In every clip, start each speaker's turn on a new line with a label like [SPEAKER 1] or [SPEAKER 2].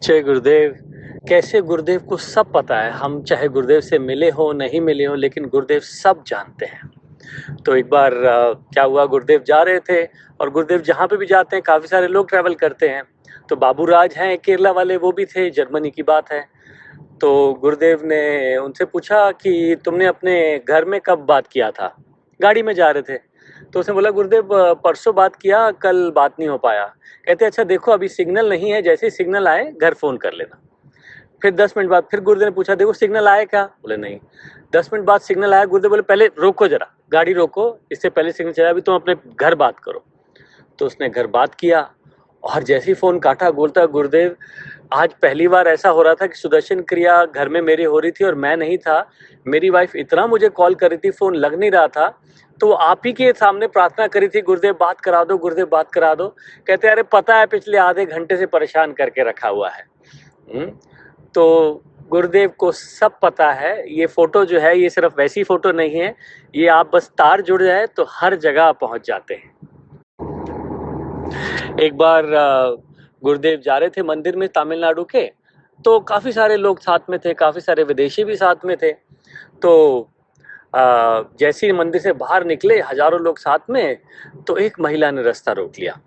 [SPEAKER 1] जय गुरुदेव। कैसे गुरुदेव को सब पता है, हम चाहे गुरुदेव से मिले हो नहीं मिले हो लेकिन गुरुदेव सब जानते हैं। तो एक बार क्या हुआ, गुरुदेव जा रहे थे और गुरुदेव जहाँ पे भी जाते हैं काफी सारे लोग ट्रैवल करते हैं। तो बाबूराज हैं केरला वाले, वो भी थे, जर्मनी की बात है। तो गुरुदेव ने उनसे पूछा कि तुमने अपने घर में कब बात किया था, गाड़ी में जा रहे थे। तो उसने बोला गुरुदेव परसों बात किया, कल बात नहीं हो पाया। कहते अच्छा देखो अभी सिग्नल नहीं है, जैसे ही सिग्नल आए घर फोन कर लेना। फिर 10 मिनट बाद फिर गुरुदेव ने पूछा देखो सिग्नल आया क्या, बोले नहीं। 10 मिनट बाद सिग्नल आया, गुरुदेव बोले पहले रोको जरा, गाड़ी रोको, इससे पहले सिग्नल चला, अभी तुम अपने घर बात करो। तो उसने घर बात किया और जैसे ही फोन काटा बोलता गुरुदेव आज पहली बार ऐसा हो रहा था कि सुदर्शन क्रिया घर में मेरी हो रही थी और मैं नहीं था। मेरी वाइफ इतना मुझे कॉल कर रही थी, फोन लग नहीं रहा था, तो आप ही के सामने प्रार्थना करी थी गुरुदेव बात करा दो, गुरुदेव बात करा दो। कहते अरे पता है पिछले आधे घंटे से परेशान करके रखा हुआ है। तो गुरुदेव को सब पता है। ये फोटो जो है ये सिर्फ वैसी फोटो नहीं है, ये आप बस तार जुड़ जाए तो हर जगह पहुंच जाते हैं। एक बार गुरुदेव जा रहे थे मंदिर में तमिलनाडु के, तो काफ़ी सारे लोग साथ में थे, काफ़ी सारे विदेशी भी साथ में थे। तो जैसे ही मंदिर से बाहर निकले हजारों लोग साथ में, तो एक महिला ने रास्ता रोक लिया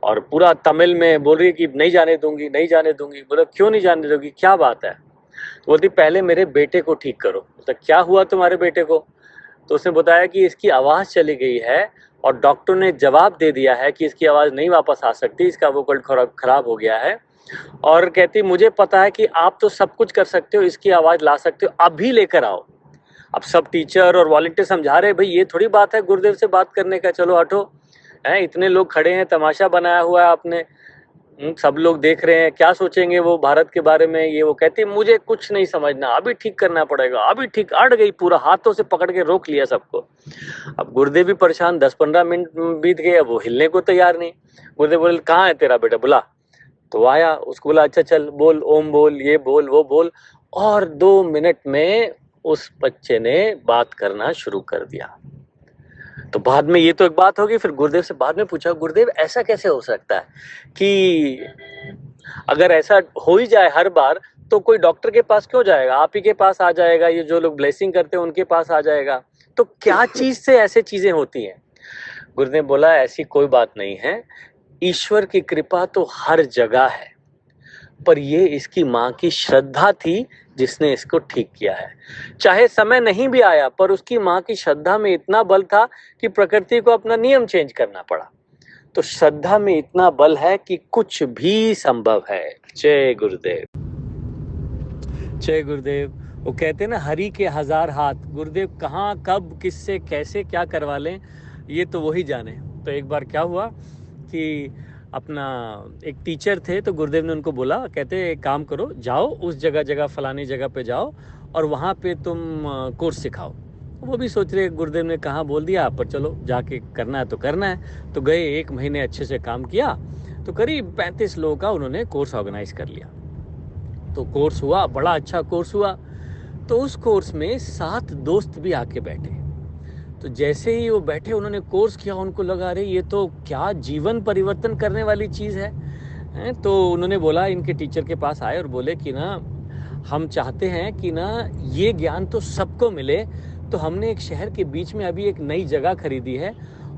[SPEAKER 1] और पूरा तमिल में बोल रही है कि नहीं जाने दूंगी, नहीं जाने दूंगी। बोला क्यों नहीं जाने दोगी, क्या बात है। तो बोलती पहले मेरे बेटे को ठीक करो। बोला क्या हुआ तुम्हारे बेटे को। तो उसने बताया कि इसकी आवाज़ चली गई है और डॉक्टर ने जवाब दे दिया है कि इसकी आवाज़ नहीं वापस आ सकती, इसका वोकल खराब हो गया है। और कहती मुझे पता है कि आप तो सब कुछ कर सकते हो, इसकी आवाज़ ला सकते हो, अभी लेकर आओ। अब सब टीचर और वॉलंटियर समझा रहे भाई ये थोड़ी बात है गुरुदेव से बात करने का, चलो हटो, है इतने लोग खड़े हैं, तमाशा बनाया हुआ है आपने, सब लोग देख रहे हैं, क्या सोचेंगे वो भारत के बारे में। ये वो कहती मुझे कुछ नहीं समझना, अभी ठीक करना पड़ेगा, अभी ठीक। अड़ गई, पूरा हाथों से पकड़ के रोक लिया सबको। अब गुरुदेव भी परेशान, 10-15 मिनट बीत गए, अब वो हिलने को तैयार नहीं। गुरुदेव बोले कहाँ है तेरा बेटा, बुला। तो आया, उसको बोला अच्छा चल बोल, ओम बोल, ये बोल, वो बोल। और 2 मिनट में उस बच्चे ने बात करना शुरू कर दिया। तो बाद में ये तो एक बात होगी, फिर गुरुदेव से बाद में पूछा गुरुदेव ऐसा कैसे हो सकता है कि अगर ऐसा हो ही जाए हर बार तो कोई डॉक्टर के पास क्यों जाएगा, आप ही के पास आ जाएगा, ये जो लोग ब्लेसिंग करते हैं उनके पास आ जाएगा। तो क्या चीज से ऐसे चीजें होती हैं। गुरुदेव बोला ऐसी कोई बात नहीं है, ईश्वर की कृपा तो हर जगह है, पर ये इसकी माँ की श्रद्धा थी जिसने इसको ठीक किया है। चाहे समय नहीं भी आया पर उसकी माँ की श्रद्धा में इतना बल था कि प्रकृति को अपना नियम चेंज करना पड़ा। तो श्रद्धा में इतना बल है कि कुछ भी संभव है। जय गुरुदेव। जय गुरुदेव। वो कहते हैं ना हरि के 1000 हाथ, गुरुदेव कहाँ कब किससे कैसे क्या करवा लें ये तो वही जाने। तो एक बार क्या हुआ कि अपना एक टीचर थे, तो गुरुदेव ने उनको बोला, कहते एक काम करो, जाओ उस जगह जगह फलानी जगह पे जाओ और वहाँ पे तुम कोर्स सिखाओ। वो भी सोच रहे गुरुदेव ने कहाँ बोल दिया, पर चलो जाके करना है तो करना है। तो गए, 1 महीने अच्छे से काम किया, तो करीब 35 लोगों का उन्होंने कोर्स ऑर्गेनाइज कर लिया। तो कोर्स हुआ, बड़ा अच्छा कोर्स हुआ। तो उस कोर्स में 7 दोस्त भी आके बैठे। तो जैसे ही वो बैठे, उन्होंने कोर्स किया, उनको लगा अरे ये तो क्या जीवन परिवर्तन करने वाली चीज़ है। तो उन्होंने बोला, इनके टीचर के पास आए और बोले कि ना हम चाहते हैं कि ना ये ज्ञान तो सबको मिले, तो हमने एक शहर के बीच में अभी एक नई जगह खरीदी है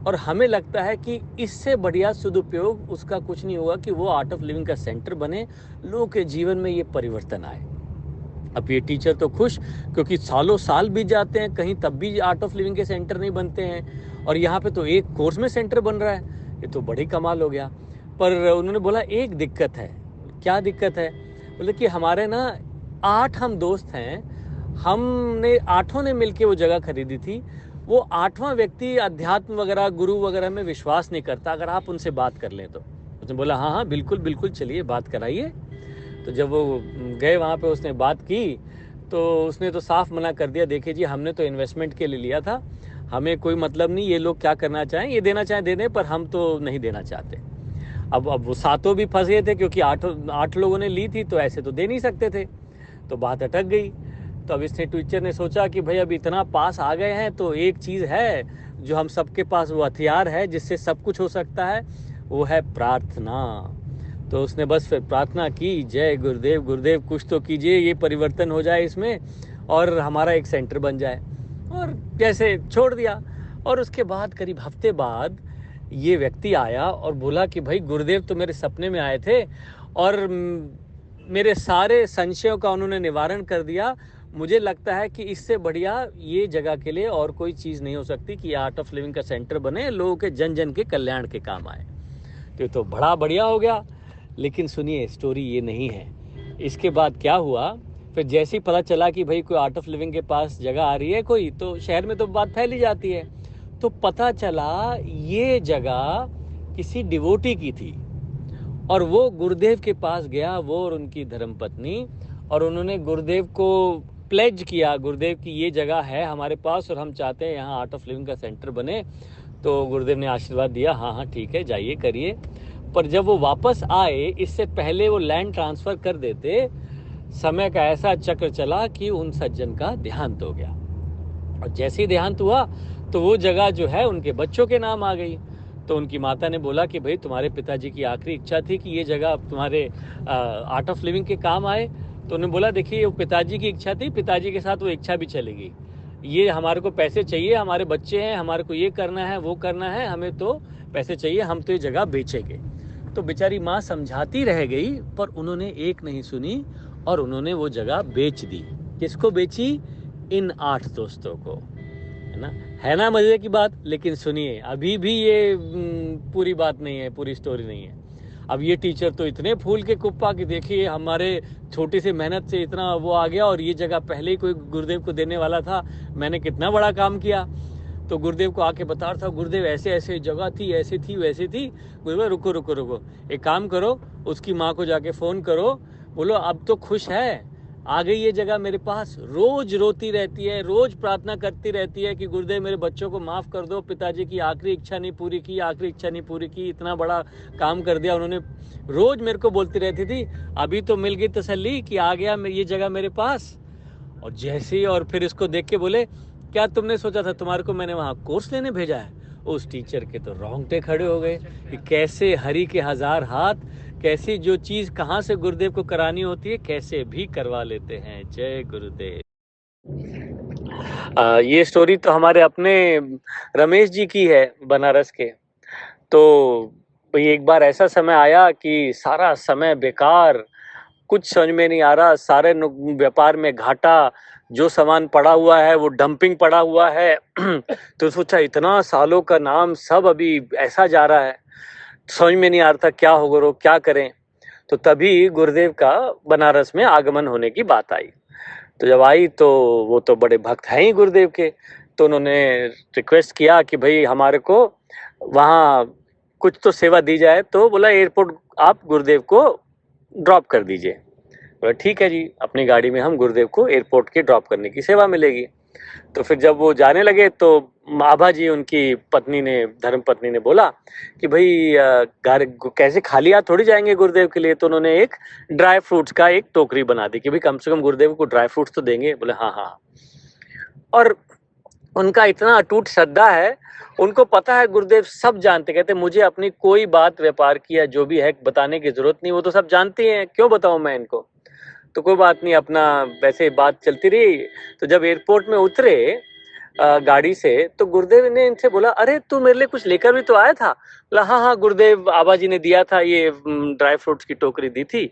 [SPEAKER 1] और हमें लगता है कि इससे बढ़िया सदुपयोग उसका कुछ नहीं होगा कि वो आर्ट ऑफ लिविंग का सेंटर बने, लोगों के जीवन में ये परिवर्तन आए। अब ये टीचर तो खुश, क्योंकि सालों साल बीत जाते हैं कहीं तब भी आर्ट ऑफ लिविंग के सेंटर नहीं बनते हैं, और यहाँ पे तो एक कोर्स में सेंटर बन रहा है, ये तो बड़ी कमाल हो गया। पर उन्होंने बोला एक दिक्कत है। क्या दिक्कत है, बोले कि हमारे ना 8 हम दोस्त हैं, हमने 8 ने मिलके वो जगह खरीदी थी, वो 8वां व्यक्ति अध्यात्म वगैरह गुरु वगैरह में विश्वास नहीं करता, अगर आप उनसे बात कर लें तो। उसने बोला हाँ हाँ बिल्कुल बिल्कुल, चलिए बात कराइए। तो जब वो गए वहाँ पे, उसने बात की, तो उसने तो साफ मना कर दिया, देखिए जी हमने तो इन्वेस्टमेंट के लिए लिया था, हमें कोई मतलब नहीं, ये लोग क्या करना चाहें, ये देना चाहें दे दें, पर हम तो नहीं देना चाहते। अब वो 7 भी फंस गए थे, क्योंकि 8 लोगों ने ली थी, तो ऐसे तो दे नहीं सकते थे, तो बात अटक गई। तो अब इसने टीचर ने सोचा कि भाई अब इतना पास आ गए हैं तो एक चीज़ है जो हम सबके पास, वो हथियार है जिससे सब कुछ हो सकता है, वो है प्रार्थना। तो उसने बस फिर प्रार्थना की, जय गुरुदेव, गुरुदेव कुछ तो कीजिए, ये परिवर्तन हो जाए इसमें और हमारा एक सेंटर बन जाए। और जैसे छोड़ दिया। और उसके बाद करीब हफ्ते बाद ये व्यक्ति आया और बोला कि भाई गुरुदेव तो मेरे सपने में आए थे और मेरे सारे संशयों का उन्होंने निवारण कर दिया। मुझे लगता है कि इससे बढ़िया ये जगह के लिए और कोई चीज़ नहीं हो सकती कि आर्ट ऑफ लिविंग का सेंटर बने, लोगों के जन जन के कल्याण के काम आए। तो बड़ा बढ़िया हो गया। लेकिन सुनिए, स्टोरी ये नहीं है। इसके बाद क्या हुआ, फिर जैसे ही पता चला कि भाई कोई आर्ट ऑफ लिविंग के पास जगह आ रही है कोई, तो शहर में तो बात फैली जाती है। तो पता चला ये जगह किसी डिवोटी की थी और वो गुरुदेव के पास गया, वो और उनकी धर्मपत्नी, और उन्होंने गुरुदेव को प्लेज किया, गुरुदेव की ये जगह है हमारे पास और हम चाहते हैं यहाँ आर्ट ऑफ लिविंग का सेंटर बने। तो गुरुदेव ने आशीर्वाद दिया, हाँ हाँ ठीक है, जाइए करिए। पर जब वो वापस आए, इससे पहले वो लैंड ट्रांसफ़र कर देते, समय का ऐसा चक्र चला कि उन सज्जन का देहांत हो गया। और जैसे ही देहांत हुआ तो वो जगह जो है उनके बच्चों के नाम आ गई। तो उनकी माता ने बोला कि भाई तुम्हारे पिताजी की आखिरी इच्छा थी कि ये जगह तुम्हारे आर्ट ऑफ लिविंग के काम आए। तो उन्होंने बोला देखिए वो पिताजी की इच्छा थी, पिताजी के साथ वो इच्छा भी चलेगी। ये हमारे को पैसे चाहिए, हमारे बच्चे हैं, हमारे को ये करना है वो करना है, हमें तो पैसे चाहिए, हम तो ये जगह बेचेंगे। तो बेचारी माँ समझाती रह गई पर उन्होंने एक नहीं सुनी और उन्होंने वो जगह बेच दी। किसको बेची? इन 8 दोस्तों को, है ना मजे की बात। लेकिन सुनिए, अभी भी ये पूरी बात नहीं है, पूरी स्टोरी नहीं है। अब ये टीचर तो इतने फूल के कुप्पा कि देखिए हमारे छोटी सी मेहनत से इतना वो आ गया और ये जगह पहले ही कोई गुरुदेव को देने वाला था, मैंने कितना बड़ा काम किया। तो गुरुदेव को आके बता रहा था, गुरुदेव ऐसे ऐसे जगह थी, ऐसी थी वैसी थी। गुरुदेव रुको रुको रुको, एक काम करो, उसकी माँ को जाके फ़ोन करो, बोलो अब तो खुश है, आ गई ये जगह मेरे पास। रोज रोती रहती है, रोज प्रार्थना करती रहती है कि गुरुदेव मेरे बच्चों को माफ़ कर दो, पिताजी की आखिरी इच्छा नहीं पूरी की, आखिरी इच्छा नहीं पूरी की, इतना बड़ा काम कर दिया उन्होंने। रोज मेरे को बोलती रहती थी, अभी तो मिल गई तसल्ली कि आ गया ये जगह मेरे पास। और जैसे ही, और फिर इसको देख के बोले, क्या तुमने सोचा था तुम्हारे को मैंने वहाँ कोर्स लेने भेजा है? उस टीचर के तो रोंगटे खड़े हो गए कि कैसे हरि के 1000 हाथ, कैसी जो चीज कहाँ से गुरुदेव को करानी होती है कैसे भी करवा लेते हैं। जय गुरुदेव। ये स्टोरी तो हमारे अपने रमेश जी की है, बनारस के। तो भाई एक बार ऐसा समय आया कि सारा समय बेकार, कुछ समझ में नहीं आ रहा, सारे व्यापार में घाटा, जो सामान पड़ा हुआ है वो डंपिंग पड़ा हुआ है। तो सोचा इतना सालों का नाम सब अभी ऐसा जा रहा है, समझ में नहीं आ रहा था क्या होगा, क्या करें। तो तभी गुरुदेव का बनारस में आगमन होने की बात आई। तो जब आई तो वो तो बड़े भक्त हैं ही गुरुदेव के, तो उन्होंने रिक्वेस्ट किया कि भाई हमारे को वहाँ कुछ तो सेवा दी जाए। तो बोला एयरपोर्ट आप गुरुदेव को ड्रॉप कर दीजिए। बोला ठीक है जी, अपनी गाड़ी में हम गुरुदेव को एयरपोर्ट के ड्रॉप करने की सेवा मिलेगी। तो फिर जब वो जाने लगे तो आभा जी, उनकी पत्नी ने, धर्म पत्नी ने बोला कि भाई घर कैसे खाली हाथ थोड़ी जाएंगे गुरुदेव के लिए। तो उन्होंने एक ड्राई फ्रूट्स का एक टोकरी बना दी कि भाई कम से कम गुरुदेव को ड्राई फ्रूट्स तो देंगे। बोले हाँ हाँ। और उनका इतना अटूट श्रद्धा है, उनको पता है गुरुदेव सब जानते, कहते मुझे अपनी कोई बात व्यापार की या जो भी है बताने की जरूरत नहीं, वो तो सब जानते हैं, क्यों बताऊं मैं इनको। तो कोई बात नहीं, अपना वैसे बात चलती रही। तो जब एयरपोर्ट में उतरे गाड़ी से, तो गुरुदेव ने इनसे बोला, अरे तू मेरे लिए कुछ लेकर भी तो आया था? बोला हाँ हाँ गुरुदेव, आबा जी ने दिया था, ये ड्राई फ्रूट्स की टोकरी दी थी।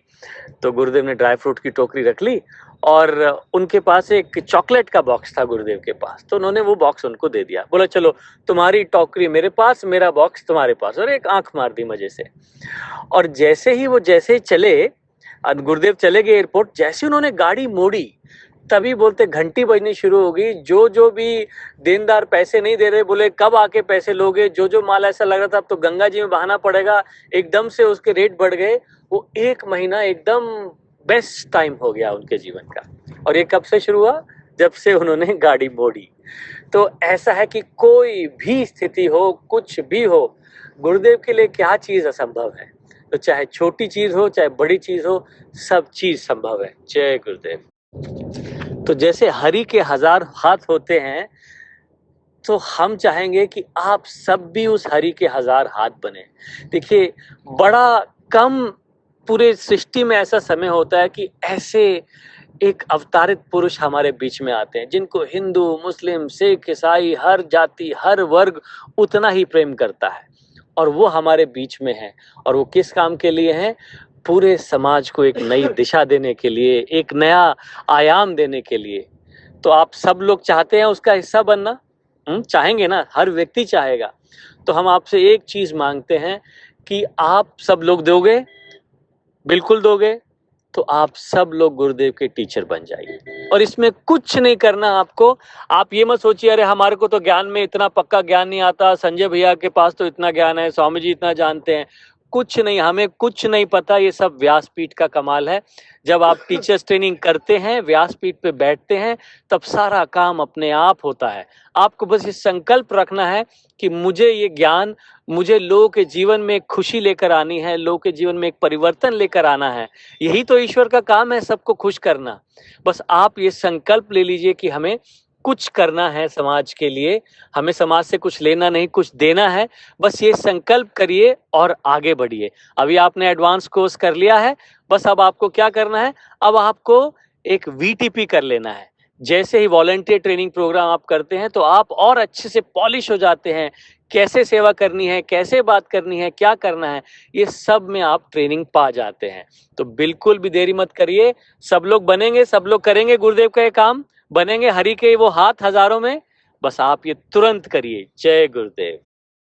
[SPEAKER 1] तो गुरुदेव ने ड्राई फ्रूट की टोकरी रख ली और उनके पास एक चॉकलेट का बॉक्स था गुरुदेव के पास, तो उन्होंने वो बॉक्स उनको दे दिया। बोला चलो तुम्हारी टोकरी मेरे पास, मेरा बॉक्स तुम्हारे पास, और एक आंख मार दी मजे से। और जैसे ही चले, गुरुदेव चले गए एयरपोर्ट, जैसे उन्होंने गाड़ी मोड़ी तभी बोलते घंटी बजनी शुरू हो गई। जो जो भी देनदार पैसे नहीं दे रहे, बोले कब आके पैसे लोगे। जो जो माल ऐसा लग रहा था अब तो गंगा जी में बहाना पड़ेगा, एकदम से उसके रेट बढ़ गए। वो 1 महीना एकदम बेस्ट टाइम हो गया उनके जीवन का। और ये कब से शुरू हुआ? जब से उन्होंने गाड़ी मोड़ी। तो ऐसा है कि कोई भी स्थिति हो, कुछ भी हो, गुरुदेव के लिए क्या चीज असंभव है। तो चाहे छोटी चीज हो चाहे बड़ी चीज हो, सब चीज संभव है। जय गुरुदेव। तो जैसे हरि के 1000 हाथ होते हैं, तो हम चाहेंगे कि आप सब भी उस हरि के 1000 हाथ बने। देखिए, बड़ा कम पूरे सृष्टि में ऐसा समय होता है कि ऐसे एक अवतारित पुरुष हमारे बीच में आते हैं जिनको हिंदू, मुस्लिम, सिख, ईसाई, हर जाति, हर वर्ग उतना ही प्रेम करता है, और वो हमारे बीच में है। और वो किस काम के लिए हैं? पूरे समाज को एक नई दिशा देने के लिए, एक नया आयाम देने के लिए। तो आप सब लोग चाहते हैं उसका हिस्सा बनना? चाहेंगे ना? हर व्यक्ति चाहेगा। तो हम आपसे एक चीज मांगते हैं कि आप सब लोग दोगे? बिल्कुल दोगे? तो आप सब लोग गुरुदेव के टीचर बन जाइए, और इसमें कुछ नहीं करना आपको। आप ये मत सोचिए अरे हमारे को तो ज्ञान में इतना पक्का ज्ञान नहीं आता, संजय भैया के पास तो इतना ज्ञान है, स्वामी जी इतना जानते हैं। कुछ नहीं, हमें कुछ नहीं पता, ये सब व्यासपीठ का कमाल है। जब आप टीचर्स ट्रेनिंग करते हैं, व्यासपीठ पे बैठते हैं, तब सारा काम अपने आप होता है। आपको बस ये संकल्प रखना है कि मुझे ये ज्ञान, मुझे लोगों के जीवन में एक खुशी लेकर आनी है, लोगों के जीवन में एक परिवर्तन लेकर आना है। यही तो ईश्वर का काम है, सबको खुश करना। बस आप ये संकल्प ले लीजिए कि हमें कुछ करना है समाज के लिए, हमें समाज से कुछ लेना नहीं, कुछ देना है। बस ये संकल्प करिए और आगे बढ़िए। अभी आपने एडवांस कोर्स कर लिया है, बस अब आपको क्या करना है? अब आपको एक वीटीपी कर लेना है। जैसे ही वॉलंटियर ट्रेनिंग प्रोग्राम आप करते हैं तो आप और अच्छे से पॉलिश हो जाते हैं। कैसे सेवा करनी है, कैसे बात करनी है, क्या करना है, ये सब में आप ट्रेनिंग पा जाते हैं। तो बिल्कुल भी देरी मत करिए। सब लोग बनेंगे, सब लोग करेंगे गुरुदेव का ये काम, बनेंगे हरि के वो हाथ हजारों में। बस आप ये तुरंत करिए। जय गुरुदेव।